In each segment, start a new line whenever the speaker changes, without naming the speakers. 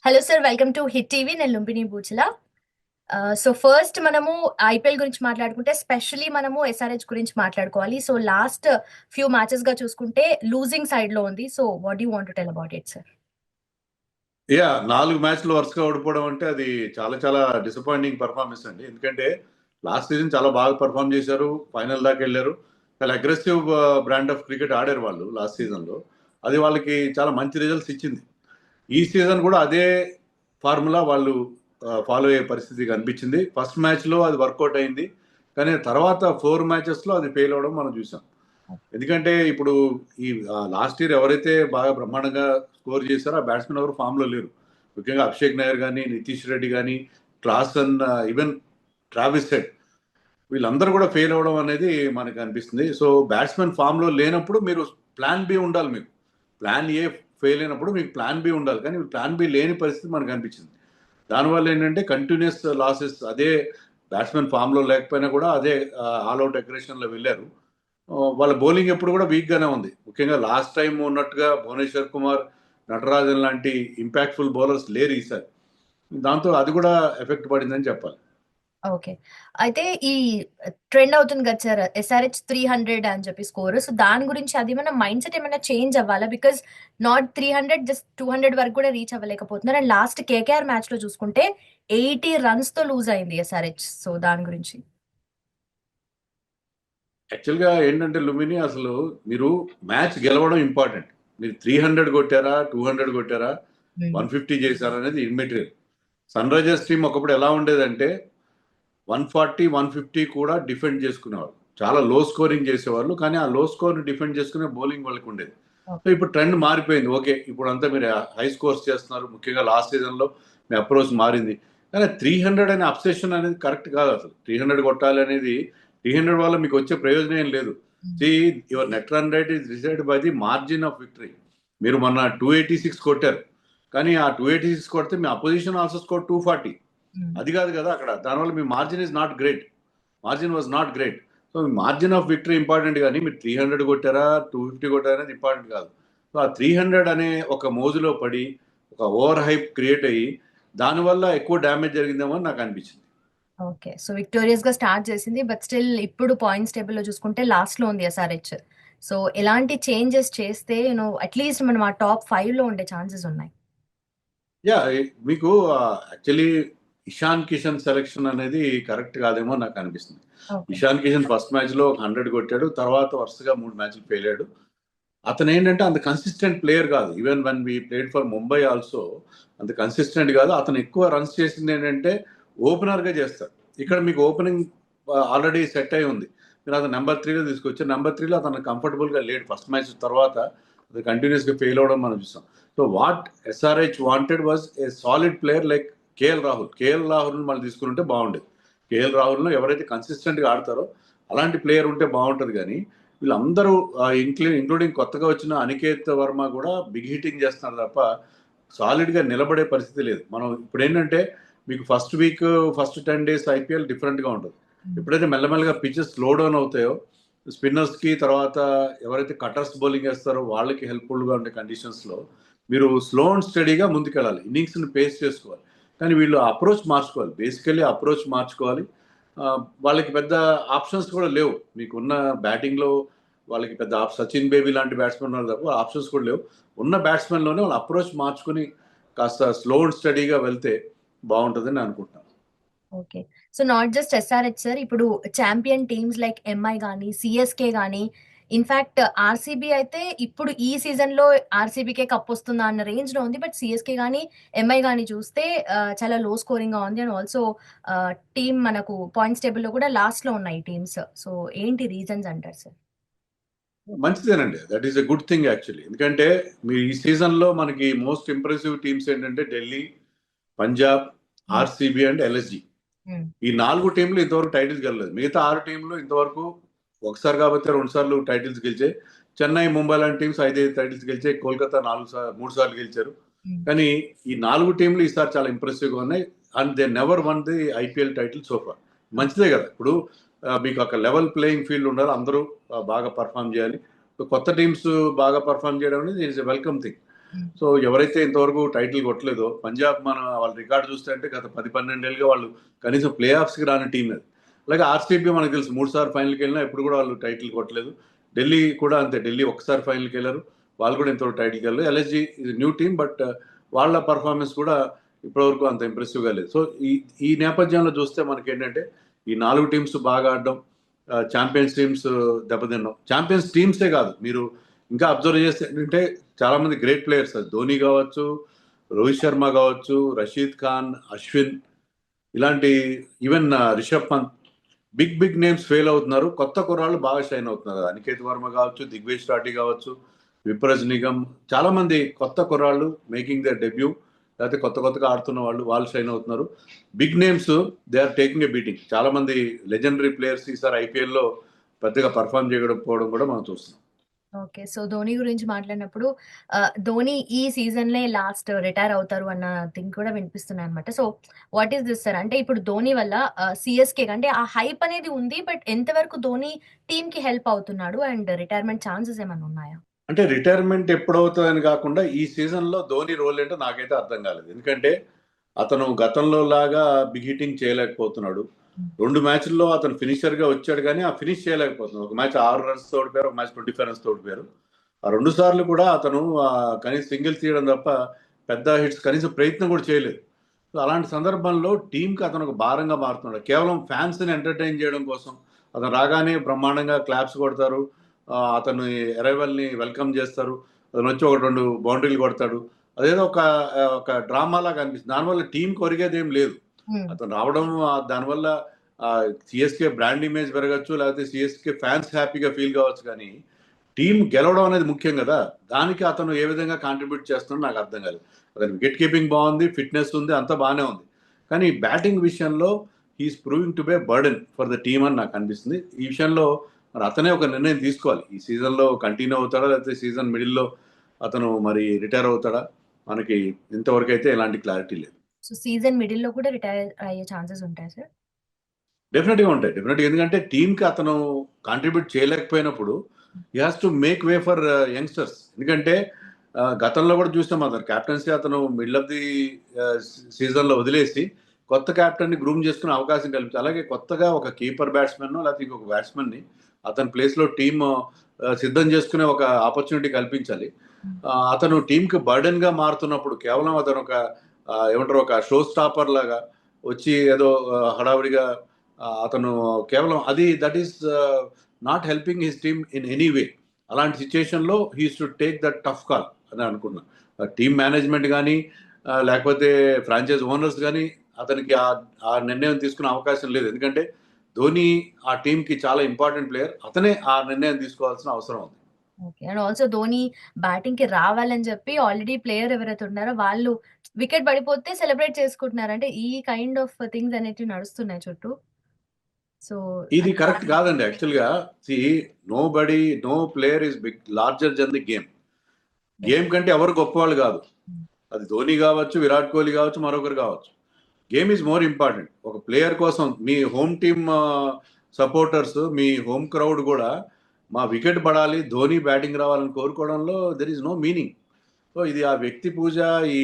Hello sir, welcome to hit TV. నేను Lumbini బూచల. So first మనము IPL గురించి మాట్లాడుకుంటే స్పెషల్లీ మనము ఎస్ఆర్హెచ్ గురించి మాట్లాడుకోవాలి. సో లాస్ట్ ఫ్యూ మ్యాచెస్ గా చూసుకుంటే లూజింగ్ సైడ్ లో ఉంది. So what you want to tell about it sir?
Yeah 4 మ్యాచ్లు వరుసగా ఓడిపోవడం అంటే అది చాలా చాలా డిసప్పాయింటింగ్ పర్ఫార్మెన్స్ అండి. ఎందుకంటే లాస్ట్ సీజన్ చాలా బాగా పర్ఫామ్ చేశారు, ఫైనల్ దాకా వెళ్ళారు. చాలా అగ్రెసివ్ బ్రాండ్ ఆఫ్ క్రికెట్ ఆడారు వాళ్ళు లాస్ట్ సీజన్లో. అది వాళ్ళకి చాలా మంచి రిజల్ట్స్ ఇచ్చింది. ఈ సీజన్ కూడా అదే ఫార్ములా వాళ్ళు ఫాలో అయ్యే పరిస్థితి కనిపించింది. ఫస్ట్ మ్యాచ్లో అది వర్కౌట్ అయింది, కానీ తర్వాత 4 మ్యాచెస్లో అది ఫెయిల్ అవ్వడం మనం చూసాం. ఎందుకంటే ఇప్పుడు ఈ లాస్ట్ ఇయర్ ఎవరైతే బాగా బ్రహ్మాండంగా స్కోర్ చేశారో ఆ బ్యాట్స్మెన్ ఎవరు ఫామ్లో లేరు. ముఖ్యంగా అభిషేక్ నాయర్ కానీ, నితీష్ రెడ్డి కానీ, క్లాసన్, ఈవెన్ ట్రావిస్ హెడ్, వీళ్ళందరూ కూడా ఫెయిల్ అవ్వడం అనేది మనకు అనిపిస్తుంది. సో బ్యాట్స్మెన్ ఫామ్లో లేనప్పుడు మీరు ప్లాన్ బి ఉండాలి. మీకు ప్లాన్ ఏ ఫెయిల్ అయినప్పుడు మీకు ప్లాన్ బి ఉండాలి, కానీ ప్లాన్ బి లేని పరిస్థితి మనకు అనిపించింది. దానివల్ల ఏంటంటే కంటిన్యూస్ లాసెస్. అదే బ్యాట్స్మెన్ ఫామ్లో లేకపోయినా కూడా అదే ఆల్అౌట్ అగ్రెషన్లో వెళ్ళారు. వాళ్ళ బౌలింగ్ ఎప్పుడు కూడా వీక్గానే ఉంది. ముఖ్యంగా లాస్ట్ టైం ఉన్నట్టుగా భువనేశ్వర్ కుమార్, నటరాజన్ లాంటి ఇంపాక్ట్ఫుల్ బౌలర్స్ లేరు ఈసారి. దాంతో అది కూడా ఎఫెక్ట్ పడిందని చెప్పాలి.
ఓకే. అయితే ఈ ట్రెండ్ అవుతుంది కదా సార్, ఎస్ఆర్హెచ్ 300 అని చెప్పి స్కోర్. సో దాని గురించి అది మన మైండ్ సెట్ ఏమైనా చేంజ్ అవ్వాలా? బికాస్ నాట్ 300, జస్ట్ 200 వరకు కూడా రీచ్ అవ్వలేకపోతున్నారు. అండ్ లాస్ట్ కేకేఆర్ మ్యాచ్ లో చూసుకుంటే 80 రన్స్ తో లూజ్ అయింది ఎస్ఆర్హెచ్. సో దాని గురించి
యాక్చువల్గా ఏంటంటే లుమిని, అసలు మీరు మ్యాచ్ గెలవడం ఇంపార్టెంట్. మీరు 300 కొట్టారా, 200 కొట్టారా, 150 చేశారా అనేది ఇమ్మెటీరియల్. సన్ రైజర్స్ టీం ఒకప్పుడు ఎలా ఉండేదంటే 140, 150 కూడా డిఫెండ్ చేసుకునేవాళ్ళు. చాలా లో స్కోరింగ్ చేసేవాళ్ళు, కానీ ఆ లో స్కోర్ డిఫెండ్ చేసుకునే బౌలింగ్ వాళ్ళకి ఉండేది. సో ఇప్పుడు ట్రెండ్ మారిపోయింది. ఓకే, ఇప్పుడు అంతా మీరు హై స్కోర్స్ చేస్తున్నారు. ముఖ్యంగా లాస్ట్ సీజన్లో మీ అప్రోచ్ మారింది, కానీ 300 అనే అబ్సెషన్ అనేది కరెక్ట్ కాదు. అసలు 300 కొట్టాలి అనేది, 300 వల్ల మీకు వచ్చే ప్రయోజనం ఏం లేదు. See, your net run rate is decided by the margin of victory. మీరు మొన్న 286 కొట్టారు, కానీ ఆ 286 కొడితే మీ అపోజిషన్ ఆల్సో స్కోర్ 240. అది కాదు కదా అక్కడ. దానివల్ల మీ margin is not great. Margin was not great. So margin of victory important, కానీ మీరు 300 కొట్టారా, 250 కొట్టారా అనేది ఇంపార్టెంట్ కాదు. సో ఆ 300 అనే ఒక మోజులో పడి ఒక ఓవర్ హైప్ క్రియేట్ అయ్యి దానివల్ల ఎక్కువ డ్యామేజ్ జరిగిందేమో అని నాకు అనిపించింది.
ఓకే. సో విక్టోరియస్ గా స్టార్ట్ చేసింది, బట్ స్టిల్ ఇప్పుడు పాయింట్స్ టేబుల్ లో చూసుకుంటే లాస్ట్ లో ఉంది ఎస్ఆర్హెచ్. సో ఎలాంటి చేంజెస్ చేస్తే అట్లీస్ట్ మనం ఆ టాప్ 5 లో ఉండే ఛాన్సెస్ ఉన్నాయి?
యా, మీకు యాక్చువల్లీ ఇషాన్ కిషన్ సెలెక్షన్ అనేది కరెక్ట్ కాదేమో నాకు అనిపిస్తుంది. ఇషాన్ కిషన్ ఫస్ట్ మ్యాచ్ లో 100 కొట్టాడు, తర్వాత వరుసగా 3 మ్యాచ్లు ఫెయిల్ అయ్యాడు. అతను ఏంటంటే అంత కన్సిస్టెంట్ ప్లేయర్ కాదు. Even when we played for Mumbai also అంత కన్సిస్టెంట్ కాదు. అతను ఎక్కువ రన్స్ చేసింది ఏంటంటే ఓపెనర్గా చేస్తాడు. ఇక్కడ మీకు ఓపెనింగ్ ఆల్రెడీ సెట్ అయి ఉంది. మీరు అతను నెంబర్ 3లో తీసుకొచ్చారు. నెంబర్ 3లో అతను కంఫర్టబుల్గా లేడు. ఫస్ట్ మ్యాచ్ తర్వాత అది కంటిన్యూస్గా ఫెయిల్ అవ్వడం మనం చూస్తాం. So what SRH wanted was a solid player like KL Rahul. KL రాహుల్ని మళ్ళీ తీసుకుంటే బాగుండేది. కేఎల్ రాహుల్ను ఎవరైతే కన్సిస్టెంట్గా ఆడతారో అలాంటి ప్లేయర్ ఉంటే బాగుంటుంది. కానీ వీళ్ళందరూ ఇంక్లూడింగ్ కొత్తగా వచ్చిన అనికేత్ వర్మ కూడా బిగ్ హిట్టింగ్ చేస్తున్నారు తప్ప సాలిడ్గా నిలబడే పరిస్థితి లేదు. మనం ఇప్పుడు ఏంటంటే మీకు first week, first 10 days IPL డిఫరెంట్గా ఉంటుంది. ఎప్పుడైతే మెల్లమెల్లగా పిచెస్ స్లో డౌన్ అవుతాయో స్పిన్నర్స్కి, తర్వాత ఎవరైతే కటర్స్ బౌలింగ్ వేస్తారో వాళ్ళకి హెల్ప్ఫుల్గా ఉండే కండిషన్స్లో మీరు స్లో అండ్ స్టడీగా ముందుకెళ్ళాలి, ఇన్నింగ్స్ని పేస్ చేసుకోవాలి. కానీ వీళ్ళు అప్రోచ్ మార్చుకోవాలి, బేసికల్లీ అప్రోచ్ మార్చుకోవాలి. వాళ్ళకి పెద్ద ఆప్షన్స్ కూడా లేవు. మీకున్న బ్యాటింగ్లో వాళ్ళకి పెద్ద సచిన్ బేబీ లాంటి బ్యాట్స్మెన్ ఉన్నారు తప్ప ఆప్షన్స్ కూడా లేవు. ఉన్న బ్యాట్స్మెన్లోనే వాళ్ళు అప్రోచ్ మార్చుకుని కాస్త స్లో అండ్ స్టడీగా వెళ్తే బాగుంటుందని అనుకుంటున్నాను.
Okay. So not just SRH sir, ఇప్పుడు ఛాంపియన్ టీమ్స్ లైక్ ఎంఐ గానీ, సిఎస్కే గానీ, ఇన్ఫాక్ట్ ఆర్సీబీ అయితే ఇప్పుడు ఈ సీజన్ లో ఆర్సీబీకే కప్ వస్తుందా అన్న రేంజ్ లో ఉంది. బట్ సిఎస్కే గానీ, ఎంఐ గానీ చూస్తే చాలా లో స్కోరింగ్ గా ఉంది. అండ్ ఆల్సో టీమ్ మనకు పాయింట్స్ టేబుల్ లో కూడా లాస్ట్ లో ఉన్నాయి టీమ్స్. సో ఏంటి రీజన్స్ అంటారు సార్?
మంచిదేనండి, that is a good thing actually. ఎందుకంటే మీ ఈ సీజన్లో మనకి మోస్ట్ ఇంప్రెసివ్ టీమ్స్ ఏంటంటే Delhi, Punjab, RCB and LSG. ఈ 4 టీంలు ఇంతవరకు టైటిల్స్ గెలలేదు. మిగతా 6 టీంలు ఇంతవరకు ఒకసారి కాబట్టి 2 సార్లు టైటిల్స్ గెలిచాయి. చెన్నై, ముంబై లాంటి టీమ్స్ 5 టైటిల్స్ గెలిచాయి. కోల్కతా 3 సార్లు గెలిచారు. కానీ ఈ 4 టీంలు ఈసారి చాలా ఇంప్రెసివ్గా ఉన్నాయి. And they never one the IPL title sofa. మంచిదే కదా. ఇప్పుడు మీకు ఒక లెవెల్ ప్లేయింగ్ ఫీల్డ్ ఉండాలి, అందరూ బాగా పర్ఫామ్ చేయాలి. కొత్త టీమ్స్ బాగా పర్ఫామ్ చేయడం అనేది ఇట్స్ ఎ వెల్కమ్ థింగ్.
హ్మ్.
సో ఎవరైతే ఇంతవరకు టైటిల్ కొట్టలేదో పంజాబ్ మన వాళ్ళ రికార్డు చూస్తే అంటే గత 10-12 ఏళ్ళుగా వాళ్ళు కనీసం ప్లే ఆఫ్స్కి రాని టీం అది. అలాగే ఆర్సీబీ మనకు తెలుసు 3 సార్లు ఫైనల్కి వెళ్ళినా ఎప్పుడు కూడా వాళ్ళు టైటిల్ కొట్టలేదు. ఢిల్లీ కూడా అంతే, ఢిల్లీ ఒకసారి ఫైనల్కి వెళ్ళారు, వాళ్ళు కూడా ఇంతవరకు టైటిల్కి వెళ్ళలేదు. ఎల్ఎస్జీ ఇది న్యూ టీం, బట్ వాళ్ళ పర్ఫార్మెన్స్ కూడా ఇప్పటివరకు అంత ఇంప్రెసివ్గా లేదు. సో ఈ ఈ నేపథ్యంలో చూస్తే మనకి ఏంటంటే ఈ 4 టీమ్స్ బాగా ఆడడం, ఛాంపియన్స్ టీమ్స్ దెబ్బతిన్నాం. ఛాంపియన్స్ టీమ్సే కాదు, మీరు ఇంకా అబ్జర్వ్ చేస్తే ఏంటంటే చాలా మంది గ్రేట్ ప్లేయర్స్, ధోని కావచ్చు, రోహిత్ శర్మ కావచ్చు, రషీద్ ఖాన్, అశ్విన్, ఇలాంటి even Rishabh Pant, big big names fail అవుతున్నారు. కొత్త కుర్రాళ్ళు బాగా షైన్ అవుతున్నారు. అనికేత్ వర్మ కావచ్చు, దిగ్వేష్ రాఠీ కావచ్చు, విప్రజ్ నిగమ్, చాలా మంది కొత్త కుర్రాళ్ళు మేకింగ్ దర్ డెబ్యూ, లేకపోతే కొత్తగా ఆడుతున్న వాళ్ళు షైన్ అవుతున్నారు. Big names they are taking a beating. చాలా మంది లెజెండరీ ప్లేయర్స్ ఈసారి ఐపీఎల్లో పెద్దగా పర్ఫామ్ చేయకపోవడం కూడా మనం చూస్తున్నాం.
ఓకే. సో, ధోని గురించి మాట్లాడినప్పుడు ధోని ఈ సీజన్‌లే లాస్ట్ రిటైర్ అవుతారు అన్న థింగ్ కూడా వినిపిస్తున్నాయన్నమాట. So, what is this sir? అంటే ఇప్పుడు ధోని వల్ల సీఎస్‌కే అంటే ఆ హైప్ అనేది ఉంది. బట్ ఎంతవరకు ధోని టీమ్‌కి హెల్ప్ అవుతున్నాడు? అండ్ రిటైర్మెంట్ ఛాన్సెస్ ఏమన్నా ఉన్నాయా?
అంటే రిటైర్మెంట్ ఎప్పుడవుతుందని కాకుండా ఈ సీజన్లో ధోని రోల్ ఏంటో నాకైతే అర్థం కాలేదు. ఎందుకంటే అతను గతంలో లాగా బిగ్ హిట్టింగ్ చేయలేకపోతున్నాడు.
హ్మ్.
2 మ్యాచ్ల్లో అతను ఫినిషర్గా వచ్చాడు, కానీ ఆ ఫినిష్ చేయలేకపోతున్నాడు. ఒక మ్యాచ్ 6 రన్స్ ఓడిపోయారు, ఒక మ్యాచ్ 25 రన్స్ ఓడిపోయారు. ఆ 2 సార్లు కూడా అతను కనీసం సింగిల్స్ తీయడం తప్ప పెద్ద హిట్స్ కనీసం ప్రయత్నం కూడా చేయలేదు. సో అలాంటి సందర్భంలో టీంకి అతను ఒక భారంగా మారుతున్నాడు. కేవలం ఫ్యాన్స్ని ఎంటర్టైన్ చేయడం కోసం అతను రాగానే బ్రహ్మాండంగా క్లాప్స్ కొడతారు, అతను అరైవల్ని వెల్కమ్ చేస్తారు, అతను వచ్చి ఒక 2 బౌండరీలు కొడతాడు. అదేదో ఒక డ్రామా లాగా అనిపిస్తుంది. దానివల్ల టీంకి ఒరిగేది ఏం లేదు.
హ్మ్.
అతను రావడం దానివల్ల సిఎస్కే బ్రాండ్ ఇమేజ్ పెరగచ్చు, లేకపోతే సిఎస్కే ఫ్యాన్స్ హ్యాపీగా ఫీల్ కావచ్చు, కానీ టీం గెలవడం అనేది ముఖ్యం కదా. దానికి అతను ఏ విధంగా కాంట్రిబ్యూట్ చేస్తున్నాడో నాకు అర్థం కాలేదు. అతను వికెట్ కీపింగ్ బాగుంది, ఫిట్నెస్ ఉంది, అంతా బాగానే ఉంది, కానీ బ్యాటింగ్ విషయంలో he's proving to be burden for the team అని నాకు అనిపిస్తుంది. ఈ విషయంలో మరి అతనే ఒక నిర్ణయం తీసుకోవాలి. ఈ సీజన్లో కంటిన్యూ అవుతాడా, లేకపోతే సీజన్ మిడిల్లో అతను మరి రిటైర్ అవుతాడా, మనకి ఇంతవరకు అయితే ఎలాంటి క్లారిటీ లేదు.
సో, సీజన్ మిడిల్‌లో కూడా రిటైర్ అయ్యే ఛాన్సెస్ ఉంటాయా సార్?
డెఫినెట్‌గా ఉంటాయి. డెఫినెట్‌గా, ఎందుకంటే టీమ్‌కి అతను కాంట్రిబ్యూట్ చేయలేకపోయినప్పుడు he has to make way for youngsters. ఎందుకంటే గతంలో కూడా చూసాం, అతను కెప్టెన్సీ అతను మిడిల్ ఆఫ్ ది సీజన్‌లో వదిలేసి కొత్త కెప్టెన్‌ని గ్రూమ్ చేసుకునే అవకాశం కల్పించారు. అలాగే కొత్తగా ఒక కీపర్ బ్యాట్స్‌మన్‌నో లేకపోతే ఇంకొక బ్యాట్స్‌మన్‌ని అతని ప్లేస్‌లో టీమ్ సిద్ధం చేసుకునే ఒక ఆపర్చునిటీ కల్పించాలి.
హ్మ్.
అతను టీమ్‌కి బర్డెన్‌గా మారుతున్నప్పుడు కేవలం అతను ఒక ఏమంటారు, ఒక షో స్టాపర్ లాగా వచ్చి ఏదో హడావిడిగా అతను కేవలం అది that is not helping his team in any way. అలాంటి సిచ్యుయేషన్లో he should take that tough call అని అనుకున్నా. టీమ్ మేనేజ్మెంట్ కానీ లేకపోతే ఫ్రాంచైజ్ ఓనర్స్ కానీ అతనికి ఆ నిర్ణయం తీసుకునే అవకాశం లేదు. ఎందుకంటే ధోని ఆ టీంకి చాలా ఇంపార్టెంట్ ప్లేయర్, అతనే ఆ నిర్ణయం తీసుకోవాల్సిన అవసరం ఉంది.
ఓకే. అండ్ ఆల్సో ధోని బ్యాటింగ్‌కి రావాలని చెప్పి ఆల్రెడీ ప్లేయర్ ఎవరైతే ఉన్నారో వాళ్ళు వికెట్ పడిపోతే సెలబ్రేట్ చేసుకుంటున్నారు. అంటే ఈ కైండ్ ఆఫ్ థింగ్స్ అనేటివి నడుస్తున్నాయి చుట్టూ. సో,
ఇది
అంటే
కరెక్ట్ కాదండి యాక్చువల్‌గా. See, no player is big larger than the game. Game కంటే ఎవరు గొప్పవాళ్ళు కాదు.
హ్మ్.
అది ధోని కావచ్చు, విరాట్ కోహ్లీ కావచ్చు, మరొకరు కావచ్చు. Game is more important. ఒక ప్లేయర్ కోసం మీ హోమ్ టీమ్ సపోర్టర్స్, మీ హోమ్ క్రౌడ్ కూడా మా వికెట్ పడాలి, ధోని బ్యాటింగ్ రావాలని కోరుకోవడంలో there is no meaning. So ఇది ఆ వ్యక్తి పూజ, ఈ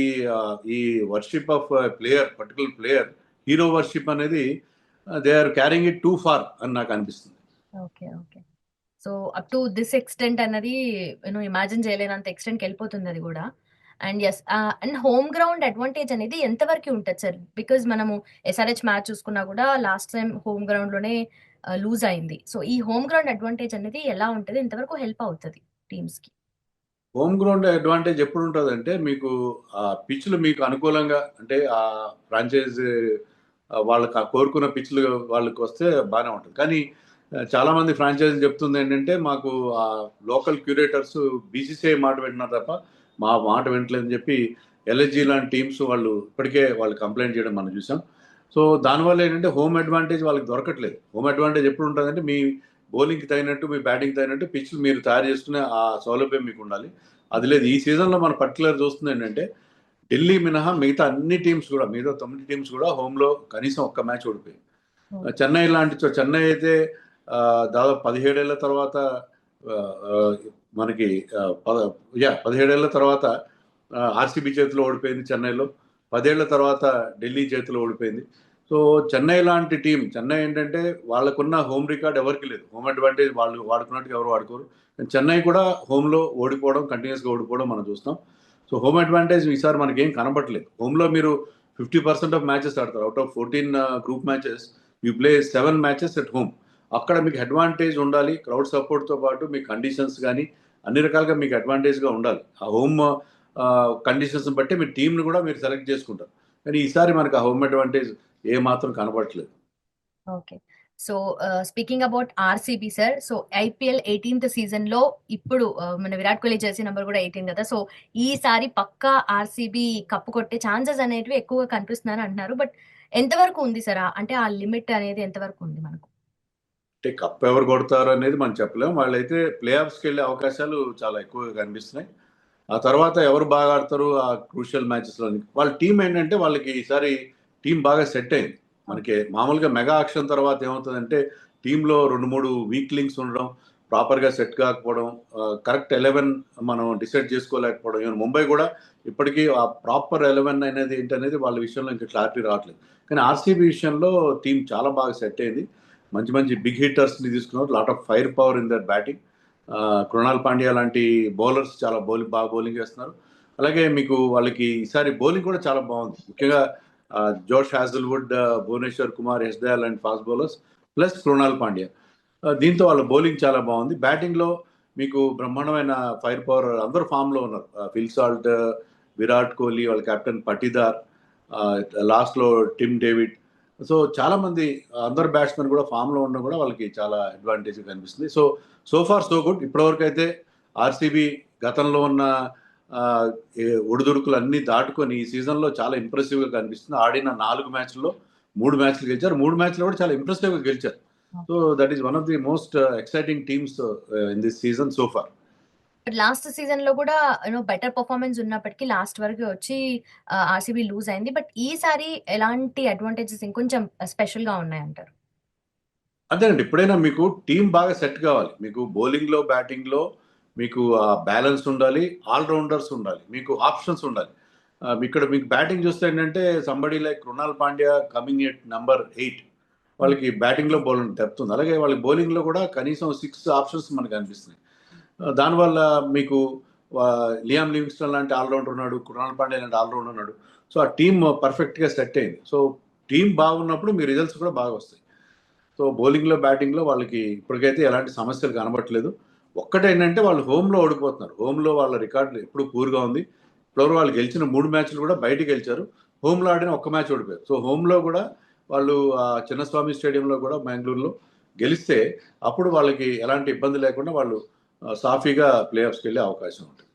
ఈ worship of player, particular player, hero worship అనేది they are carrying it too far అని నాకు అనిపిస్తుంది.
Okay. Okay. So, up to this extent అన్నది ఇమాజిన్ చేయలేనంత ఎక్స్‌టెంట్‌కెళ్ళిపోతుంది అది గూడా. And yes and home ground advantage అనేది ఎంత వరకి ఉంటది సార్? బికాజ్ మనము ఎస్ఆర్‌హెచ్ మ్యాచ్ చూసుకున్నా గూడా లాస్ట్ టైమ్ హోమ్ గ్రౌండ్‌లోనే లూజ్ అయింది. సో, ఈ హోమ్ గ్రౌండ్ అడ్వాంటేజ్ అనేది ఎలా ఉంటది? ఎంతవరకు హెల్ప్ అవుతది టీమ్స్‌కి?
హోమ్ గ్రౌండ్ అడ్వాంటేజ్ ఎప్పుడు ఉంటుందంటే, మీకు ఆ పిచ్లు మీకు అనుకూలంగా, అంటే ఆ ఫ్రాంచైజ్ వాళ్ళకి ఆ కోరుకున్న పిచ్లు వాళ్ళకి వస్తే బాగానే ఉంటుంది. కానీ చాలా మంది ఫ్రాంచైజీలు చెప్తుంది ఏంటంటే, మాకు ఆ లోకల్ క్యూరేటర్స్ బీసీసీఐ మాట వింటున్నారు తప్ప మా మాట వింటలేదని చెప్పి ఎల్ఎస్జీ లాంటి టీమ్స్ వాళ్ళు ఇప్పటికే వాళ్ళు కంప్లైంట్ చేయడం మనం చూసాం. సో దానివల్ల ఏంటంటే హోమ్ అడ్వాంటేజ్ వాళ్ళకి దొరకట్లేదు. హోమ్ అడ్వాంటేజ్ ఎప్పుడు ఉంటుందంటే, మీ బౌలింగ్కి తగినట్టు, మీ బ్యాటింగ్ తగినట్టు పిచ్లు మీరు తయారు చేసుకునే ఆ సౌలభ్యం మీకు ఉండాలి. అది లేదు. ఈ సీజన్లో మన పర్టికులర్ చూస్తుంది ఏంటంటే, ఢిల్లీ మినహా మిగతా అన్ని టీమ్స్ కూడా, మిగతా 9 టీమ్స్ కూడా హోమ్లో కనీసం ఒక్క మ్యాచ్ ఓడిపోయాయి.
ఓకే.
చెన్నై లాంటి చెన్నై అయితే దాదాపు 17 ఏళ్ల తర్వాత, ఆ, ఆ, మనకి 17 ఏళ్ల తర్వాత ఆర్సీబీ చేతిలో ఓడిపోయింది చెన్నైలో. 10 ఏళ్ల తర్వాత ఢిల్లీ చేతిలో ఓడిపోయింది. సో చెన్నై లాంటి టీం, చెన్నై ఏంటంటే వాళ్ళకున్న హోమ్ రికార్డ్ ఎవరికి లేదు. హోమ్ అడ్వాంటేజ్ వాళ్ళు వాడుకున్నట్టుగా ఎవరు వాడుకోరు. చెన్నై కూడా హోమ్లో ఓడిపోవడం, కంటిన్యూస్గా ఓడిపోవడం మనం చూస్తాం. సో హోమ్ అడ్వాంటేజ్ ఈసారి మనకేం కనబడట్లేదు. హోమ్లో మీరు 50% ఆఫ్ మ్యాచెస్ ఆడతారు. Out of 14 group matches you play 7 matches at home. అక్కడ మీకు అడ్వాంటేజ్ ఉండాలి. క్రౌడ్ సపోర్ట్తో పాటు మీ కండిషన్స్ కానీ అన్ని రకాలుగా మీకు అడ్వాంటేజ్గా ఉండాలి. ఆ హోమ్ కండిషన్స్ బట్టి మీ టీంను కూడా మీరు సెలెక్ట్ చేసుకుంటారు. కానీ ఈసారి మనకు ఆ హోమ్ అడ్వాంటేజ్ ఏ మాత్రం కనబడట్లేదు.
Okay. So, speaking about RCB sir. So, IPL 18థ్ సీజన్‌లో ఇప్పుడు మన విరాట్ కోహ్లీ జెర్సీ నంబర్ కూడా 18 కదా! సో, ఈసారి పక్కా ఆర్‌సీబీ కప్ కొట్టే ఛాన్సెస్ అనేటివి ఎక్కువగా కనిపిస్తున్నాయని అంటున్నారు. బట్ ఎంతవరకు ఉంది సార్? అంటే ఆ లిమిట్ అనేది ఎంతవరకు ఉంది మనకు?
అంటే కప్ ఎవరు కొడతారు అనేది మనం చెప్పలేం. వాళ్ళైతే ప్లే ఆఫ్స్కి వెళ్ళే అవకాశాలు చాలా ఎక్కువగా కనిపిస్తున్నాయి. ఆ తర్వాత ఎవరు బాగా ఆడతారు ఆ క్రూషియల్ మ్యాచెస్లోని. వాళ్ళ టీం ఏంటంటే వాళ్ళకి ఈసారి టీం బాగా సెట్ అయింది. మనకి మామూలుగా మెగా ఆక్షన్ తర్వాత ఏమవుతుందంటే టీంలో 2-3 వీక్ లింక్స్ ఉండడం, ప్రాపర్గా సెట్ కాకపోవడం, కరెక్ట్ 11 మనం డిసైడ్ చేసుకోలేకపోవడం. ఈవెన్ ముంబై కూడా ఇప్పటికీ ఆ ప్రాపర్ 11 అనేది ఏంటనేది వాళ్ళ విషయంలో ఇంకా క్లారిటీ రావట్లేదు. కానీ ఆర్సీబీ విషయంలో టీం చాలా బాగా సెట్ అయింది. మంచి మంచి బిగ్ హిట్టర్స్ని తీసుకున్నారు. Lot of fire power in their batting. Krunal Pandya లాంటి బౌలర్స్ చాలా బాగా బౌలింగ్ చేస్తున్నారు. అలాగే మీకు వాళ్ళకి ఈసారి బౌలింగ్ కూడా చాలా బాగుంది. ముఖ్యంగా జోష్ హ్యాజల్వుడ్, భువనేశ్వర్ కుమార్, యశ్ దయాల్ లాంటి fast bowlers plus Krunal Pandya. దీంతో వాళ్ళ బౌలింగ్ చాలా బాగుంది. బ్యాటింగ్లో మీకు బ్రహ్మాండమైన ఫైర్ పవర్, అందరూ ఫామ్లో ఉన్నారు. ఫిల్ సాల్ట్, విరాట్ కోహ్లీ, వాళ్ళ కెప్టెన్ పటిదార్, లాస్ట్లో టిమ్ డేవిడ్. సో చాలా మంది అందరు బ్యాట్స్మెన్ కూడా ఫామ్లో ఉండడం కూడా వాళ్ళకి చాలా అడ్వాంటేజ్ కనిపిస్తుంది. So far so good. ఇప్పటివరకు అయితే ఆర్సీబీ గతంలో ఉన్న ఒడిదుడుకులు అన్నీ దాటుకొని ఈ సీజన్లో చాలా ఇంప్రెసివ్గా కనిపిస్తుంది. ఆడిన 4 మ్యాచ్ల్లో 3 మ్యాచ్లు గెలిచారు. 3 మ్యాచ్లు కూడా చాలా ఇంప్రెసివ్గా గెలిచారు. So that is one of the most exciting teams in this season so far.
Last సీజన్‌లో కూడా బెటర్ పెర్ఫార్మన్స్ ఉన్నప్పటికీ లాస్ట్ వరకు వచ్చి ఆర్‌సీబీ లూజ్ అయింది. బట్ ఈసారి ఎలాంటి అడ్వాంటేజెస్ ఇంకొంచెం స్పెషల్‌గా ఉన్నాయంటారు?
అంతేనండి. ఎప్పుడైనా మీకు టీం బాగా సెట్ కావాలి. మీకు బౌలింగ్‌లో, బ్యాటింగ్‌లో మీకు బ్యాలెన్స్ ఉండాలి. ఆల్ రౌండర్స్ ఉండాలి. మీకు ఆప్షన్స్ ఉండాలి. ఇక్కడ మీకు బ్యాటింగ్ చూస్తే ఏంటంటే somebody like Krunal Pandya coming at number 8. వాళ్ళకి బ్యాటింగ్‌లో బౌలింగ్ డెప్త్ ఉంది. అలాగే వాళ్ళకి బౌలింగ్‌లో కూడా కనీసం 6 ఆప్షన్స్ మనకు కనిపిస్తున్నాయి. దానివల్ల మీకు లియామ్ లివింగ్స్టన్ లాంటి ఆల్రౌండర్ ఉన్నాడు. కృణాల్ పాండ్యా లాంటి ఆల్రౌండర్ ఉన్నాడు. సో ఆ టీమ్ పర్ఫెక్ట్‌గా సెట్ అయింది. సో టీం బాగున్నప్పుడు మీ రిజల్ట్స్ కూడా బాగా వస్తాయి. సో బౌలింగ్లో, బ్యాటింగ్లో వాళ్ళకి ఇప్పటికైతే ఎలాంటి సమస్యలు కనబడట్లేదు. ఒక్కటేంటంటే వాళ్ళు హోమ్లో ఓడిపోతున్నారు. హోమ్లో వాళ్ళ రికార్డు ఎప్పుడు పూర్గా ఉంది. ఇప్పటివరకు వాళ్ళు గెలిచిన 3 మ్యాచ్లు కూడా బయటికి గెలిచారు. హోమ్లో ఆడిన ఒక్క మ్యాచ్ ఓడిపోయారు. సో హోమ్లో కూడా వాళ్ళు చిన్నస్వామి స్టేడియంలో కూడా బెంగళూరులో గెలిస్తే అప్పుడు వాళ్ళకి ఎలాంటి ఇబ్బంది లేకుండా వాళ్ళు సాఫీగా ప్లే ఆఫ్స్కి వెళ్ళే అవకాశం ఉంటుంది.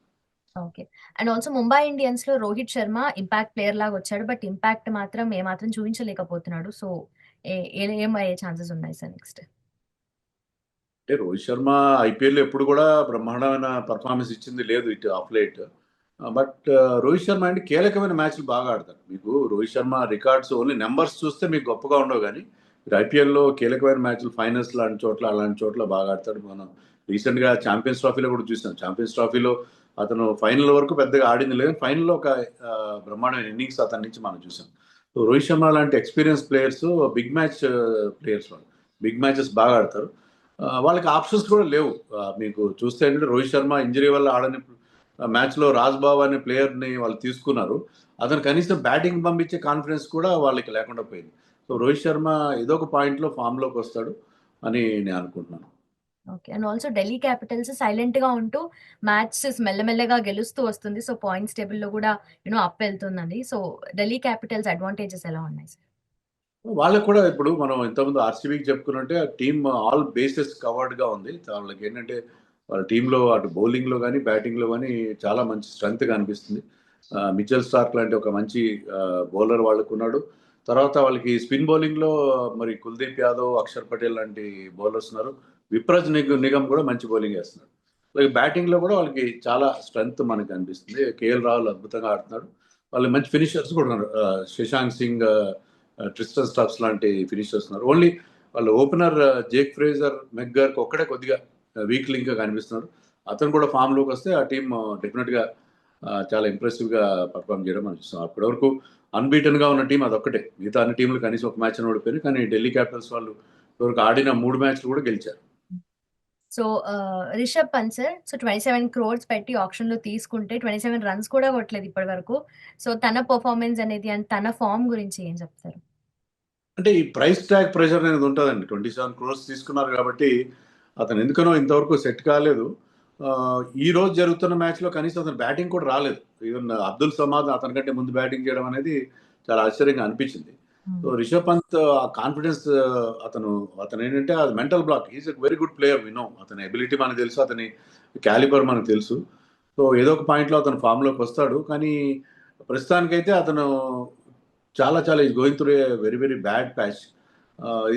ఓకే. అండ్ ఆల్సో ముంబై ఇండియన్స్‌లో రోహిత్ శర్మ ఇంపాక్ట్ ప్లేయర్ లాగా వచ్చాడు. బట్ ఇంపాక్ట్ మాత్రం ఏమాత్రం చూపించలేకపోతున్నాడు. సో, ఏమయ్యే ఛాన్సెస్ ఉన్నాయి సార్ నెక్స్ట్?
అంటే రోహిత్ శర్మ ఐపీఎల్ ఎప్పుడు కూడా బ్రహ్మాండమైన పర్ఫార్మెన్స్ ఇచ్చింది లేదు ఇటు of light. But Rohit Sharma అంటే కీలకమైన మ్యాచ్లు బాగా ఆడతారు. మీకు Rohit Sharma records only numbers చూస్తే మీకు గొప్పగా ఉండవు కానీ మీరు ఐపీఎల్లో కీలకమైన మ్యాచ్లు ఫైనల్స్ లాంటి చోట్ల అలాంటి చోట్ల బాగా ఆడతాడు. మనం రీసెంట్గా ఛాంపియన్స్ ట్రోఫీలో కూడా చూసాం. ఛాంపియన్స్ ట్రోఫీలో అతను ఫైనల్ వరకు పెద్దగా ఆడింది లేదు. ఫైనల్లో ఒక బ్రహ్మాండమైన ఇన్నింగ్స్ అతని నుంచి మనం చూసాం. సో రోహిత్ శర్మ లాంటి experience players big match players వాళ్ళు బిగ్ మ్యాచెస్ బాగా ఆడతారు. వాళ్ళకి ఆప్షన్స్ కూడా లేవు. మీకు చూస్తే ఏంటంటే రోహిత్ శర్మ ఇంజరీ వల్ల ఆడని మ్యాచ్లో రాజ్బాబు అనే ప్లేయర్ని వాళ్ళు తీసుకున్నారు. అతను కనీసం బ్యాటింగ్ పంపించే కాన్ఫిడెన్స్ కూడా వాళ్ళకి లేకుండా పోయింది. సో రోహిత్ శర్మ ఏదో ఒక పాయింట్లో ఫామ్లోకి వస్తాడు అని నేను అనుకుంటున్నాను.
Okay. And also Delhi Capitals సైలెంట్‌గా ఉంటూ మ్యాచెస్ మెల్లమెల్లగా గెలుస్తూ వస్తుంది. సో, పాయింట్స్ టేబుల్‌లో కూడా అప్ వెళ్తుందండి. సో, ఢిల్లీ క్యాపిటల్స్ అడ్వాంటేజెస్ ఎలా ఉన్నాయి సార్?
వాళ్ళకి కూడా ఇప్పుడు మనం ఇంతకుముందు ఆర్సీబీకి చెప్పుకున్నట్టే ఆ టీమ్ ఆల్ బేసెస్ కవర్డ్గా ఉంది. వాళ్ళకి ఏంటంటే వాళ్ళ టీంలో అటు బౌలింగ్లో కానీ బ్యాటింగ్లో కానీ చాలా మంచి స్ట్రెంగ్త్ కనిపిస్తుంది. మిచెల్ స్టార్క్ లాంటి ఒక మంచి బౌలర్ వాళ్ళకు ఉన్నాడు. తర్వాత వాళ్ళకి స్పిన్ బౌలింగ్లో మరి కుల్దీప్ యాదవ్, అక్షర్ పటేల్ లాంటి బౌలర్స్ ఉన్నారు. విప్రజ్ నిగమ్ కూడా మంచి బౌలింగ్ వేస్తున్నాడు. అలాగే బ్యాటింగ్లో కూడా వాళ్ళకి చాలా స్ట్రెంగ్త్ మనకు కనిపిస్తుంది. కేఎల్ రాహుల్ అద్భుతంగా ఆడుతున్నాడు. వాళ్ళు మంచి ఫినిషర్స్ కూడా ఉన్నారు. శశాంక్ సింగ్, ట్రిస్టన్ స్టాప్స్ లాంటి ఫినిషర్స్ ఉన్నారు. ఓన్లీ వాళ్ళు ఓపెనర్ జేక్ ఫ్రేజర్, మెగ్గర్కి ఒక్కడే కొద్దిగా వీక్ లింక్గా కనిపిస్తున్నారు. అతను కూడా ఫామ్లోకి వస్తే ఆ టీం డెఫినెట్గా చాలా ఇంప్రెసివ్గా పర్ఫామ్ చేయడం మనం చూస్తాం. అప్పటివరకు అన్బీటన్గా ఉన్న టీం అదొక్కటే. మిగతా అన్ని టీంలు కనీసం ఒక మ్యాచ్ ఓడిపోయారు. కానీ ఢిల్లీ క్యాపిటల్స్ వాళ్ళు ఇప్పటివరకు ఆడిన 3 మ్యాచ్లు కూడా గెలిచారు.
So Rishabh Pant sir, so 27 crores పెట్టి ఆప్షన్ లో తీసుకుంటే 27 రన్స్ కూడా కొట్టలేదు ఇప్పటి వరకు. సో తన పర్ఫార్మెన్స్ అనేది అండ్ తన ఫామ్ గురించి ఏం చెప్తారు?
అంటే ఈ ప్రైస్ ట్యాగ్ ప్రెషర్ అనేది ఉంటుందండి. 27 క్రోర్స్ తీసుకున్నారు కాబట్టి అతను ఎందుకనో ఇంతవరకు సెట్ కాలేదు. ఈ రోజు జరుగుతున్న మ్యాచ్లో కనీసం అతను బ్యాటింగ్ కూడా రాలేదు. ఈవెన్ అబ్దుల్ సమాద్ అతని కంటే ముందు బ్యాటింగ్ చేయడం అనేది చాలా ఆశ్చర్యంగా అనిపించింది. సో రిషబ్ పంత్ ఆ కాన్ఫిడెన్స్ అతను అతను ఏంటంటే అది mental block. Is a very good player. వినో అతని ఎబిలిటీ మనకు తెలుసు, అతని క్యాలిబర్ మనకు తెలుసు. సో ఏదో ఒక పాయింట్లో అతను ఫామ్లోకి వస్తాడు. కానీ ప్రస్తుతానికైతే అతను చాలా చాలా is going through a very very bad patch.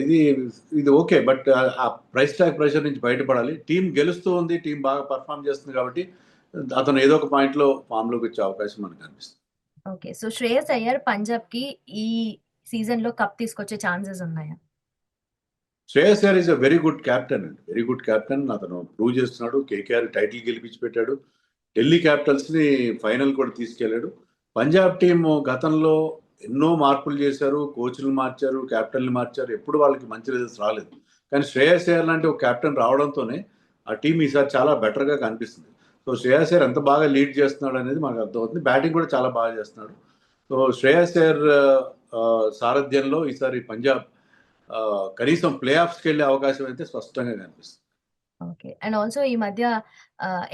ఇది ఇది ఓకే, బట్ ఆ ప్రైస్ ట్యాగ్ ప్రెషర్ నుంచి బయటపడాలి. టీం గెలుస్తూ ఉంది, టీం బాగా పర్ఫామ్ చేస్తుంది కాబట్టి అతను ఏదో ఒక పాయింట్లో ఫామ్లోకి వచ్చే అవకాశం మనకు కనిపిస్తుంది.
ఓకే. సో శ్రేయస్ అయ్యర్ పంజాబ్‌కి ఈ సీజన్‌లో కప్ తీసుకొచ్చే ఛాన్సెస్ ఉన్నాయా?
Shreyas Iyer is a very good captain అండి. Very good captain. అతను ప్రూవ్ చేస్తున్నాడు. కేకేఆర్ టైటిల్ గెలిపించి పెట్టాడు. ఢిల్లీ క్యాపిటల్స్ని ఫైనల్ కూడా తీసుకెళ్లాడు. పంజాబ్ టీం గతంలో ఎన్నో మార్పులు చేశారు, కోచ్లు మార్చారు, క్యాప్టెన్లు మార్చారు. ఎప్పుడు వాళ్ళకి మంచి రిజల్ట్స్ రాలేదు. కానీ శ్రేయస్ అయ్యర్ లాంటి ఒక క్యాప్టెన్ రావడంతోనే ఆ టీం ఈసారి చాలా బెటర్గా కనిపిస్తుంది. సో శ్రేయస్ అయ్యర్ ఎంత బాగా లీడ్ చేస్తున్నాడు అనేది మనకు అర్థమవుతుంది. బ్యాటింగ్ కూడా చాలా బాగా చేస్తున్నాడు. సో శ్రేయస్ అయ్యర్ సారథ్యంలో ఈసారి పంజాబ్ కనీసం ప్లే ఆఫ్స్కి వెళ్ళే అవకాశం అయితే స్పష్టంగా కనిపిస్తుంది.
ఓకే. అండ్ ఆల్సో ఈ మధ్య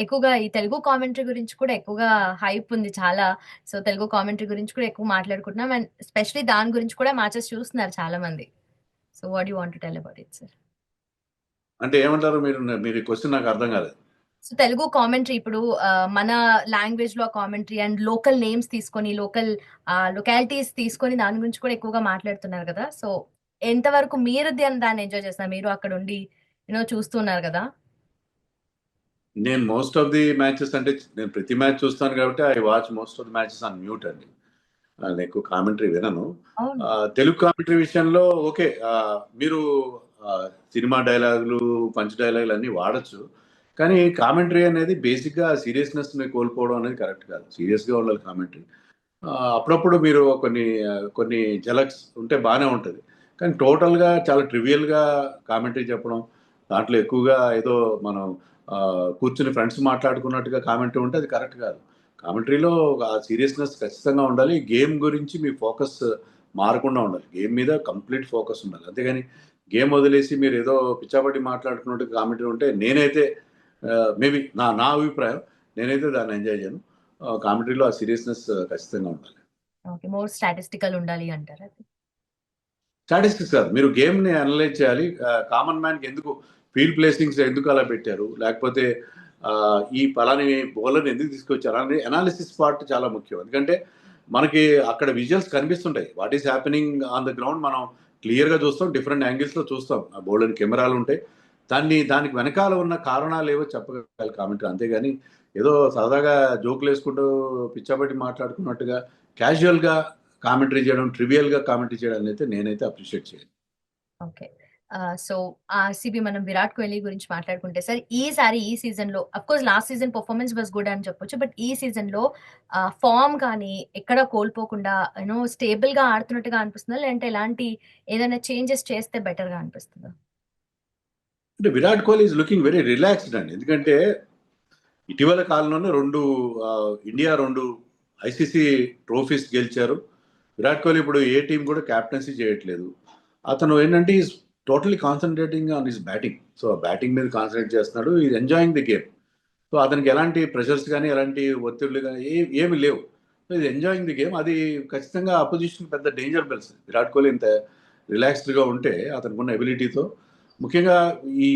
ఎక్కువగా ఈ తెలుగు కామెంటరీ గురించి కూడా ఎక్కువగా హైప్ ఉంది చాలా. సో తెలుగు కామెంటరీ గురించి కూడా ఎక్కువ మాట్లాడుకుంటున్నాం. అండ్ స్పెషల్లీ దాని గురించి కూడా మ్యాచెస్ చూస్తున్నారు చాలా మంది. So what you want to tell about it sir?
అంటే ఏమంటారు మీరు? మీరు ఈ క్వశ్చన్ నాకు అర్థం కాలేదు.
సో తెలుగు కామెంటరీ ఇప్పుడు మన లాంగ్వేజ్ లో కామెంటరీ అండ్ లోకల్ నేమ్స్ తీసుకొని లొకాలిటీస్ తీసుకొని దాని గురించి కూడా ఎక్కువగా మాట్లాడుతున్నారు కదా. సో ఎంతవరకు మీరు దాన్ని ఎంజాయ్ చేస్తారు? మీరు అక్కడ ఉండి చూస్తున్నారు కదా.
నేను మోస్ట్ ఆఫ్ ది మ్యాచెస్ అంటే నేను ప్రతి మ్యాచ్ చూస్తాను కాబట్టి I watch most of the matches on mute అండి. నేను ఎక్కువ కామెంటరీ వినను.
అవును.
తెలుగు కామెంటరీ విషయంలో ఓకే, మీరు సినిమా డైలాగులు, పంచ్ డైలాగులు అన్నీ వాడచ్చు. కానీ కామెంటరీ అనేది బేసిక్గా సీరియస్నెస్ని కోల్పోవడం అనేది కరెక్ట్ కాదు. సీరియస్గా ఉండాలి కామెంటరీ. అప్పుడప్పుడు మీరు కొన్ని జలక్స్ ఉంటే బాగానే ఉంటుంది. కానీ టోటల్గా చాలా ట్రివియల్గా కామెంటరీ చెప్పడం, దాంట్లో ఎక్కువగా ఏదో మనం కూర్చుని ఫ్రెండ్స్ మాట్లాడుకున్నట్టుగా కామెంటరీ ఉంటే అది కరెక్ట్ కాదు. కామెంటరీలో ఆ సీరియస్నెస్ ఖచ్చితంగా ఉండాలి. గేమ్ గురించి మీ ఫోకస్ మారకుండా ఉండాలి. గేమ్ మీద కంప్లీట్ ఫోకస్ ఉండాలి. అంతేగాని గేమ్ వదిలేసి మీరు ఏదో పిచ్చాపట్టి మాట్లాడుకున్నట్టు కామెంటరీ ఉంటే నేనైతే మేబీ నా అభిప్రాయం, నేనైతే దాన్ని ఎంజాయ్ చేయను. కామెంటరీలో ఆ సీరియస్నెస్ ఖచ్చితంగా ఉండాలి.
ఓకే. మోర్ స్టాటిస్టికల్ ఉండాలి అంటారా?
స్టాటిస్టిక్స్ కాదు, మీరు గేమ్ని అనలైజ్ చేయాలి. కామన్ మ్యాన్కి ఎందుకు ఫీల్డ్ ప్లేసింగ్స్ ఎందుకు అలా పెట్టారు, లేకపోతే ఈ పలాని బౌలర్ని ఎందుకు తీసుకొచ్చారు అని అనాలిసిస్ పార్ట్ చాలా ముఖ్యం. ఎందుకంటే మనకి అక్కడ విజువల్స్ కనిపిస్తుంటాయి. What is happening on the ground మనం క్లియర్గా చూస్తాం. డిఫరెంట్ యాంగిల్స్లో చూస్తాం. ఆ బౌలర్ కెమెరాలు ఉంటాయి. దానికి వెనకాల ఉన్న కారణాలు ఏవో చెప్పగలి కామెంటరీ. అంతేగాని ఏదో సరదాగా జోకులు వేసుకుంటూ పిచ్చాపట్టి మాట్లాడుకున్నట్టుగా క్యాజువల్గా కామెంటరీ చేయడం, ట్రివియల్గా కామెంటరీ చేయడం అయితే నేనైతే అప్రిషియేట్ చేయను.
ఓకే. సో ఆర్‌సీబీ మనం విరాట్ కోహ్లీ గురించి మాట్లాడుకుంటే సార్, ఈసారి ఈ సీజన్‌లో of course last season performance was good అని చెప్పొచ్చు. బట్ ఈ సీజన్‌లో ఫార్మ్ కానీ ఎక్కడ కోల్పోకుండా స్టేబుల్‌గా ఆడుతున్నట్టుగా అనిపిస్తుందా? లేదంటే ఎలాంటి ఏదైనా చేంజెస్ చేస్తే బెటర్‌గా అనిపిస్తుందా?
అంటే Virat Kohli is looking very relaxed అండి. ఎందుకంటే ఇటీవల కాలంలోనే ఇండియా 2 ఐసీసీ ట్రోఫీస్ గెలిచారు. విరాట్ కోహ్లీ ఇప్పుడు ఏ టీం కూడా క్యాప్టెన్సీ చేయట్లేదు. అతను ఏంటంటే is totally concentrating on his batting. So batting మీద కాన్సన్ట్రేట్ చేస్తున్నాడు. Is enjoying the game. So అతనికి ఎలాంటి ప్రెషర్స్ కానీ, ఎలాంటి ఒత్తిళ్లు కానీ ఏమి లేవు. So is enjoying the game. అది ఖచ్చితంగా అపోజిషన్ పెద్ద డేంజర్ బెల్స్. విరాట్ కోహ్లీ ఇంత రిలాక్స్డ్గా ఉంటే అతనికి ఉన్న ఎబిలిటీతో, ముఖ్యంగా ఈ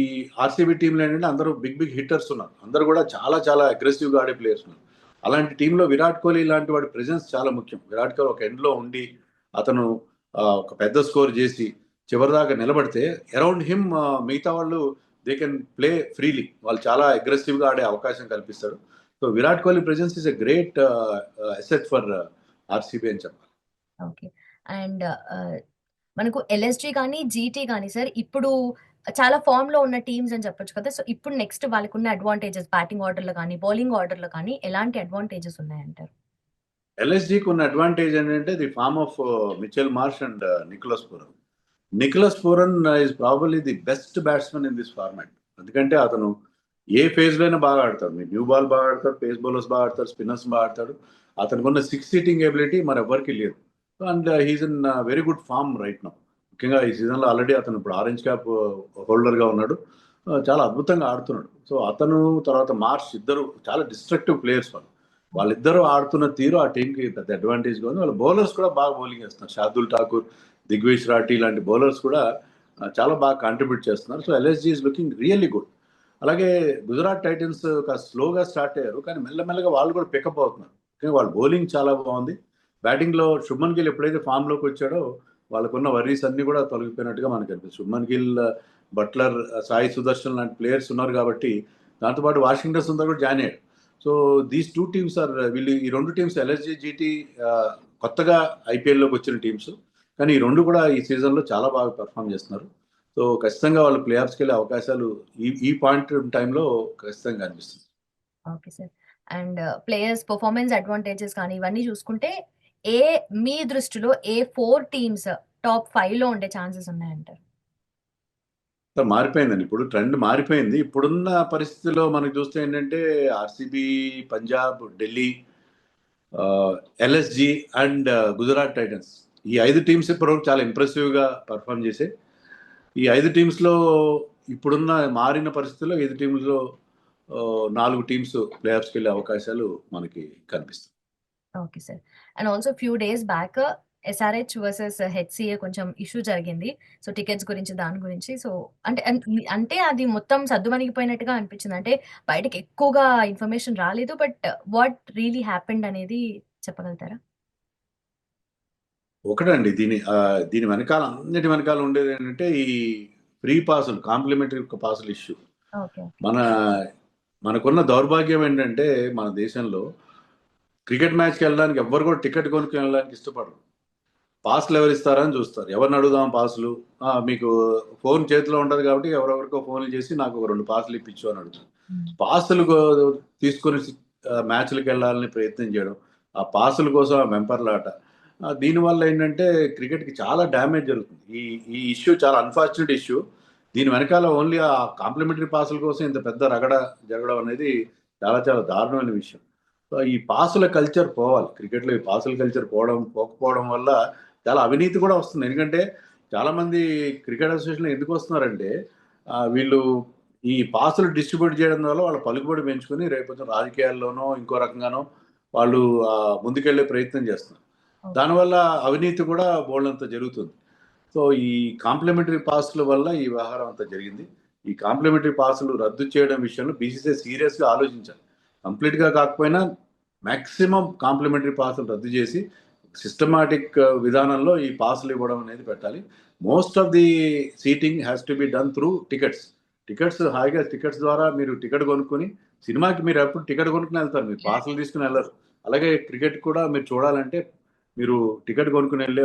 ఆర్సీబీ టీంలో ఏంటంటే అందరూ బిగ్ బిగ్ హిట్టర్స్ ఉన్నారు. అందరూ కూడా చాలా చాలా అగ్రెసివ్గా ఆడే ప్లేయర్స్ ఉన్నారు. అలాంటి టీంలో విరాట్ కోహ్లీ లాంటి వాడి ప్రెజెన్స్ చాలా ముఖ్యం. విరాట్ కోహ్లీ ఒక ఎండ్లో ఉండి అతను ఒక పెద్ద స్కోర్ చేసి చివరిదాకా నిలబడితే అరౌండ్ హిమ్ మిగతా వాళ్ళు దే కెన్ ప్లే ఫ్రీలీ. వాళ్ళు చాలా అగ్రెసివ్గా ఆడే అవకాశం కల్పిస్తారు. So Virat Kohli presence is a great asset for RCB అని చెప్పాలి.
ఓకే. అండ్ మనకు ఎల్ఎస్జీ కానీ, జీటీ కానీ సార్ ఇప్పుడు చాలా ఫార్మ్‌లో ఉన్న టీమ్స్ అని చెప్పొచ్చు కదా! సో, ఇప్పుడు నెక్స్ట్ వాళ్ళకున్న అడ్వాంటేజెస్ బ్యాటింగ్ ఆర్డర్‌లో గాని, బౌలింగ్ ఆర్డర్‌లో కానీ ఎలాంటి అడ్వాంటేజెస్ ఉన్నాయంటారు?
ఎల్ఎస్‌జికి ఉన్న అడ్వాంటేజ్ ఏంటంటే the form of Mitchell Marsh and Nicholas Pooran. Nicholas Pooran is probably the best batsman in this format. ఎందుకంటే అతను ఏ ఫేజ్‌లో అయినా బాగా ఆడతాడు. మీరు న్యూ బాల్ బాగా ఆడతాడు, పేస్ బౌలర్స్ బాగా ఆడతాడు, స్పిన్నర్స్ బాగా ఆడతాడు. అతనికున్న సిక్స్ సీటింగ్ ఎబిలిటీ మరెవ్వరికీ లేదు. And he's in very good form right now. ముఖ్యంగా ఈ సీజన్‌లో ఆల్రెడీ అతను ఇప్పుడు ఆరెంజ్ క్యాప్ హోల్డర్‌గా ఉన్నాడు. చాలా అద్భుతంగా ఆడుతున్నాడు. సో, అతను తర్వాత మార్ష్ ఇద్దరు చాలా డిస్ట్రక్టివ్ ప్లేయర్స్ వాళ్ళు. వాళ్ళిద్దరూ ఆడుతున్న తీరు ఆ టీంకి పెద్ద అడ్వాంటేజ్‌గా ఉంది. వాళ్ళ బౌలర్స్ కూడా బాగా బౌలింగ్ చేస్తున్నారు. శార్దుల్ ఠాకూర్, దిగ్విజయ్ రాఠీ లాంటి బౌలర్స్ కూడా చాలా బాగా కాంట్రిబ్యూట్ చేస్తున్నారు. So, LSG is looking really good. అలాగే గుజరాత్ టైటన్స్ కాస్త స్లోగా స్టార్ట్ అయ్యారు. కానీ మెల్లమెల్లగా వాళ్ళు కూడా పికప్ అవుతున్నారు. ముఖ్యంగా వాళ్ళ బౌలింగ్ చాలా బాగుంది. బ్యాటింగ్‌లో శుభ్మన్ గిల్ ఎప్పుడైతే ఫామ్‌లోకి వచ్చాడో వాళ్ళకున్న వర్రీస్ అన్నీ కూడా తొలగిపోయినట్టుగా మనకు అనిపిస్తుంది. శుభ్మన్ గిల్, బట్లర్, సాయి సుదర్శన్ లాంటి ప్లేయర్స్ ఉన్నారు కాబట్టి దాంతో పాటు వాషింగ్టన్ సుందర్ కూడా జాయిన్ అయ్యాడు. So these two teams are వీళ్ళు ఈ రెండు టీమ్స్ ఎల్ఎస్జీ, జీటీ కొత్తగా ఐపీఎల్లోకి వచ్చిన టీమ్స్. కానీ ఈ రెండు కూడా ఈ సీజన్లో చాలా బాగా పెర్ఫామ్ చేస్తున్నారు. సో ఖచ్చితంగా వాళ్ళు ప్లే ఆఫ్స్కి వెళ్ళే అవకాశాలు ఈ ఈ పాయింట్ టైంలో ఖచ్చితంగా అనిపిస్తుంది.
Okay sir. And players performance advantages కానీ ఇవన్నీ చూసుకుంటే ఏ మీ దృష్టిలో ఏ 4 టీమ్స్ టాప్ 5లో ఉండే ఛాన్సెస్ ఉన్నాయంటారు?
మారిపోయిందండి. ఇప్పుడు ట్రెండ్ మారిపోయింది. ఇప్పుడున్న పరిస్థితిలో మనకు చూస్తే ఏంటంటే RCB, Punjab, Delhi, LSG and Gujarat Titans. ఈ 5 టీమ్స్ ఇప్పటివరకు చాలా ఇంప్రెసివ్‌గా పెర్ఫార్మ్ చేశాయి. ఈ 5 టీమ్స్‌లో ఇప్పుడున్న మారిన పరిస్థితుల్లో 5 టీమ్స్‌లో 4 టీమ్స్ ప్లే ఆఫ్స్‌కి వెళ్ళే అవకాశాలు మనకి కనిపిస్తాయి.
Okay sir. And also few days back SRH versus HCA కొంచెం ఇష్యూ జరిగింది. సో, టికెట్స్ గురించి దాని గురించి. సో, అంటే అది మొత్తం సద్దుమణిగిపోయినట్టుగా అనిపించింది. అంటే బయటకి ఎక్కువగా ఇన్ఫర్మేషన్ రాలేదు. బట్ వాట్ రియల్లీ హ్యాపెండ్ అనేది చెప్పగలుగుతారా?
ఒకటండి దీని వెనకాల అన్నిటి వెనకాల ఉండేది ఏంటంటే ఈ ఫ్రీ పాసులు, కాంప్లిమెంటరీ పాసులు ఇష్యూ.
ఓకే.
మన మనకున్న దౌర్భాగ్యం ఏంటంటే మన దేశంలో క్రికెట్ మ్యాచ్‌కి వెళ్ళడానికి ఎవ్వరు కూడా టికెట్ కొనుక్కొని వెళ్ళడానికి ఇష్టపడరు. పాస్‌లు ఎవరిస్తారని చూస్తారు. ఎవరిని అడుగుదాం పాసులు? మీకు ఫోన్ చేతిలో ఉంటది కాబట్టి ఎవరెవరికో ఫోన్‌లు చేసి నాకు ఒక 2 పాసులు ఇప్పించు అని అడుగుతారు.
హ్మ్.
పాసులు తీసుకొని మ్యాచ్‌లకెళ్ళాలని ప్రయత్నం చేయడం. ఆ పాసుల కోసం ఆ వెంపర్లాట. దీనివల్ల ఏంటంటే క్రికెట్‌కి చాలా డ్యామేజ్ జరుగుతుంది. ఈ ఈ ఇష్యూ చాలా అన్‌ఫార్చునేట్ ఇష్యూ. దీని వెనకాల ఓన్లీ ఆ కాంప్లిమెంటరీ పాసుల కోసం ఇంత పెద్ద రగడ జరగడం అనేది చాలా చాలా దారుణమైన విషయం. సో, ఈ పాసుల కల్చర్ పోవాలి. క్రికెట్‌లో ఈ పాసుల కల్చర్ పోకపోవడం వల్ల చాలా అవినీతి కూడా వస్తుంది. ఎందుకంటే చాలామంది క్రికెట్ అసోసియేషన్‌లో ఎందుకు వస్తున్నారంటే వీళ్ళు ఈ పాసులు డిస్ట్రిబ్యూట్ చేయడం వల్ల వాళ్ళ పలుకుబడి పెంచుకొని రేపొద్దున రాజకీయాల్లోనో, ఇంకో రకంగానో వాళ్ళు ముందుకెళ్ళే ప్రయత్నం చేస్తున్నారు.
ఓకే.
దానివల్ల అవినీతి కూడా బోలెడంత జరుగుతుంది. సో, ఈ కాంప్లిమెంటరీ పాస్‌ల వల్ల ఈ వ్యవహారం అంతా జరిగింది. ఈ కాంప్లిమెంటరీ పాస్‌లు రద్దు చేయడం విషయంలో బీసీసీఐ సీరియస్‌గా ఆలోచించాలి. కంప్లీట్‌గా కాకపోయినా మాక్సిమం కాంప్లిమెంటరీ పాస్‌లు రద్దు చేసి సిస్టమాటిక్ విధానంలో ఈ పాస్‌లు ఇవ్వడం అనేది పెట్టాలి. Most of the seating has to be done through tickets. హాయిగా టికెట్స్ ద్వారా మీరు టికెట్ కొనుక్కొని సినిమాకి మీరు ఎప్పుడు టికెట్ కొనుక్కొని వెళ్తారు. మీరు పాస్‌లు తీసుకొని వెళ్లరు. అలాగే క్రికెట్ కూడా మీరు చూడాలంటే మీరు టికెట్ కొనుక్కొని వెళ్ళే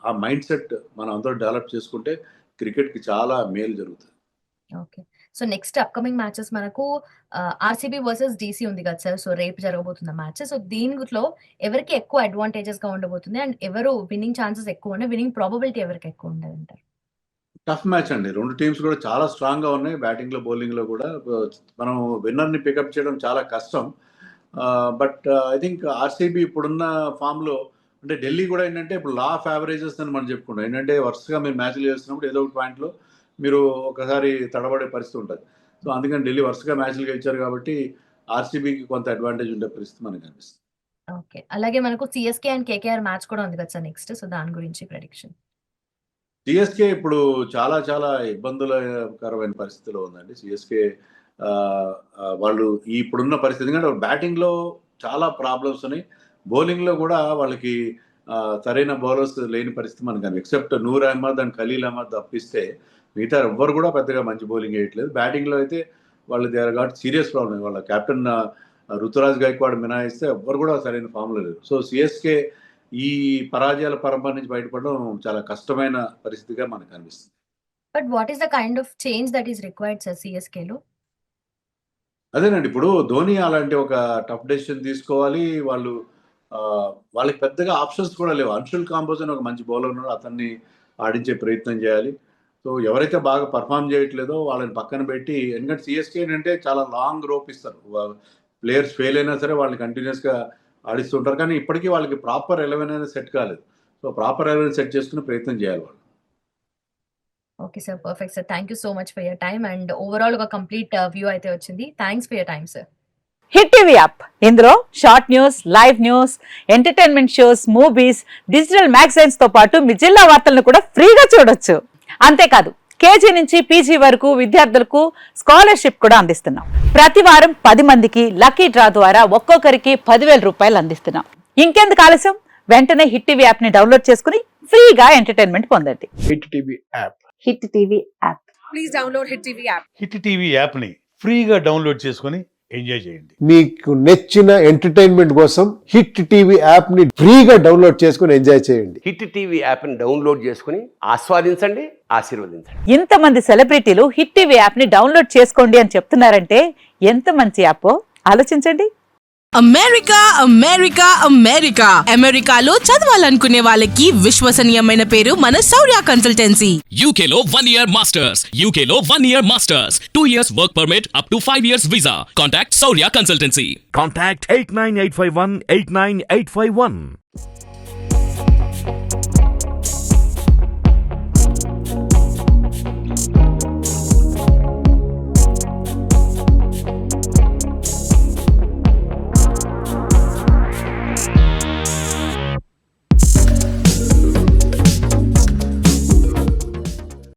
ఆ మైండ్ సెట్ మనం అందరం డెవలప్ చేసుకుంటే క్రికెట్‌కి చాలా మేలు జరుగుతుంది.
Okay. So, next upcoming matches మనకు ఆర్‌సీబీ వర్సెస్ డీసీ ఉంది కదా సార్. సో, రేపు జరగబోతున్న మ్యాచ్. సో, దీనిలో ఎవరికి ఎక్కువ అడ్వాంటేజెస్‌గా ఉండబోతుంది? అండ్ ఎవరు విన్నింగ్ ఛాన్సెస్ ఎక్కువ ఉన్నాయి? విన్నింగ్ ప్రాబబిలిటీ ఎవరికి ఎక్కువ ఉండదంటారు?
టఫ్ మ్యాచ్ అండి. 2 టీమ్స్ కూడా చాలా స్ట్రాంగ్‌గా ఉన్నాయి. బ్యాటింగ్‌లో, బౌలింగ్‌లో కూడా. మనం విన్నర్‌ని పికప్ చేయడం చాలా కష్టం. బట్ ఐ థింక్ ఆర్‌సీబీ ఇప్పుడున్న ఫామ్‌లో అంటే ఢిల్లీ కూడా ఏంటంటే ఇప్పుడు లా ఆఫ్ యావరేజెస్ అని మనం చెప్పుకుంటాం. ఏంటంటే వరుసగా మీరు మ్యాచ్‌లు చేస్తున్నప్పుడు ఏదో ఒక పాయింట్‌లో మీరు ఒకసారి తడబడే పరిస్థితి ఉంటది. సో, అందుకని ఢిల్లీ వరుసగా మ్యాచ్‌లు గెలిచారు కాబట్టి ఆర్‌సీబీకి కొంత అడ్వాంటేజ్ ఉండే పరిస్థితి మనకు కనిపిస్తుంది.
ఓకే. అలాగే మనకు సీఎస్‌కే అండ్ కేకేఆర్ మ్యాచ్ కూడా ఉంది కదా సార్ నెక్స్ట్. సో, దాని గురించి ప్రెడిక్షన్.
సీఎస్‌కే ఇప్పుడు చాలా చాలా ఇబ్బందులకరమైన పరిస్థితిలో ఉందండి. సీఎస్‌కే వాళ్ళు ఇప్పుడున్న పరిస్థితి ఎందుకంటే బ్యాటింగ్‌లో చాలా ప్రాబ్లమ్స్ ఉన్నాయి. బౌలింగ్‌లో కూడా వాళ్ళకి సరైన బౌలర్స్ లేని పరిస్థితి మనకు ఎక్సెప్ట్ నూర్ అహ్మద్ అండ్ ఖలీల్ అహ్మద్ తప్పిస్తే మిగతా ఎవ్వరు కూడా పెద్దగా మంచి బౌలింగ్ వేయట్లేదు. బ్యాటింగ్‌లో అయితే వాళ్ళు they are got serious problem. వాళ్ళ కెప్టెన్ రుతురాజ్ గైక్వాడ్ మినహాయిస్తే ఎవ్వరు కూడా సరైన ఫామ్‌లో లేరు. సో, సీఎస్‌కే ఈ పరాజయాల పరంపర నుంచి బయటపడడం చాలా కష్టమైన పరిస్థితిగా మనకు అనిపిస్తుంది.
But what is the kind of change that is required sir సిఎస్కేలో?
అదేనండి. ఇప్పుడు ధోని అలాంటి ఒక టఫ్ డెసిషన్ తీసుకోవాలి. వాళ్ళకి పెద్దగా ఆప్షన్స్ కూడా లేవు. అన్షుల్ కాంబోజ్ అని ఒక మంచి బౌలర్ ఉన్నాడు. అతన్ని ఆడించే ప్రయత్నం చేయాలి. సో ఎవరైతే బాగా పర్ఫార్మ్ చేయట్లేదో వాళ్ళని పక్కన పెట్టి, ఎందుకంటే సిఎస్కే ఏంటంటే చాలా లాంగ్ రోప్ ఇస్తారు. ప్లేయర్స్ ఫెయిల్ అయినా సరే వాళ్ళని కంటిన్యూస్‌గా ఆడిస్తుంటారు. కానీ ఇప్పటికీ వాళ్ళకి ప్రాపర్ 11 అనేది సెట్ కాలేదు. సో ప్రాపర్ 11 సెట్ చేసుకునే ప్రయత్నం చేయాలి వాళ్ళు.
Okay sir. Perfect sir. Thank you so much for your time and overall ఒక కంప్లీట్ వ్యూ అయితే వచ్చింది. Thanks for your time sir.
Hit TV app, ఇందులో short news, live news, entertainment shows, movies, digital magazines తో పాటు మీ జిల్లా వార్తలను కూడా ఫ్రీగా చూడొచ్చు. అంతేకాదు కేజీ నుంచి పీజీ వరకు విద్యార్థులకు స్కాలర్షిప్ కూడా అందిస్తున్నాం. ప్రతి వారం 10 మందికి లక్కీ డ్రా ద్వారా ఒక్కొక్కరికి 10,000 రూపాయలు అందిస్తున్నాం. ఇంకెందుకు ఆలస్యం, వెంటనే హిట్ టీవీ యాప్ ని డౌన్లోడ్ చేసుకుని ఫ్రీగా ఎంటర్టైన్మెంట్ పొందండి.
Hit TV app.
Hit TV app.
Please download hit TV app.
Hit TV యాప్ని ఫ్రీగా డౌన్లోడ్ చేసుకొని ఎంజాయ్ చేయండి.
మీకు నచ్చిన ఎంటర్టైన్మెంట్ కోసం హిట్ టీవీ యాప్ ని ఫ్రీగా డౌన్లోడ్ చేసుకుని ఎంజాయ్ చేయండి.
హిట్ టీవీ యాప్ని డౌన్లోడ్ చేసుకుని ఆస్వాదించండి, ఆశీర్వదించండి.
ఇంతమంది సెలబ్రిటీలు హిట్ టీవీ యాప్ ని డౌన్లోడ్ చేసుకోండి అని చెప్తున్నారంటే ఎంత మంచి యాప్ ఆలోచించండి.
అమెరికా అమెరికా అమెరికా అమెరికాలో చదవాలనుకునే వాళ్ళకి విశ్వసనీయమైన పేరు మన శౌర్య కన్సల్టెన్సీ.
UK లో 1 year masters. UK లో 1 year masters. 2 years work permit up to 5 years visa. Contact Saurya Consultancy.
Contact 89851 89851.